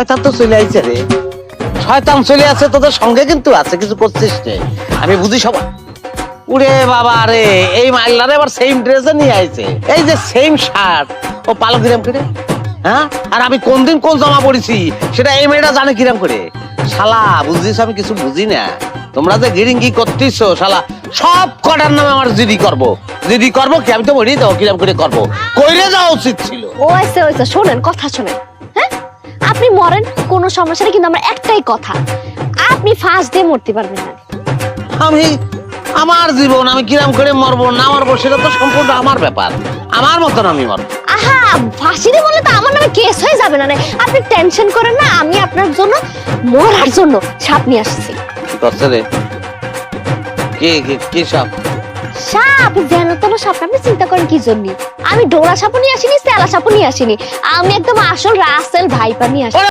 শয়তান তো চলে আইছে রে, শয়তান চলে আছে, তোদের সঙ্গে কিন্তু আছে, কিছু করছিস রে, আমি বুঝি সবাই। উরে বাবা রে, এই মাইলারে আবার সেম ড্রেসে নিয়ে আইছে, এই যে সেম শার্ট, ও পালো কিরাম করে, হ্যাঁ? আর আমি কোন দিন কোন জামা পড়েছি সেটা এই মেয়েটা জানে কিরাম করে। শালা বুঝছিস আমি কিছু বুঝি না, তোমরা যে গিরিঙ্গি করতেছো শালা সব কটার নামে আমার জিডি করবো কি, আমি তো বলি তো কিরাম করে করবো, কইরে যাওয়া উচিত ছিল। ও আচ্ছা আচ্ছা, শোনেন কথা শোনেন। হ্যাঁ, আপনি মরেন কোনো সমস্যা নেই, কিন্তু আমার একটাই কথা, আপনি ফাঁস দিয়ে মরতে পারবেন না। আমি আমার জীবন আমি কিরাম করে মরবো না মরবো সেটা তো সম্পূর্ণ আমার ব্যাপার, আমার মতন আমি মরবো। আহা, ফাঁসি দিয়ে বললে তো আমার নামে কেস হয়ে যাবে না। আপনি টেনশন করেন না, আমি আপনার জন্য মরার জন্য সাপ নিয়ে আসছি। কি করছে রে? কি সাপ? সাপ, যেন তেন সাপ। আপনি চিন্তা করেন কি জন্য? আমি ডোরা সাপও নিয়ে আসিনি, স্যালা সাপও নিয়ে আসিনি, আমি একদম আসল রাসেল ভাইপা নিয়ে আসি।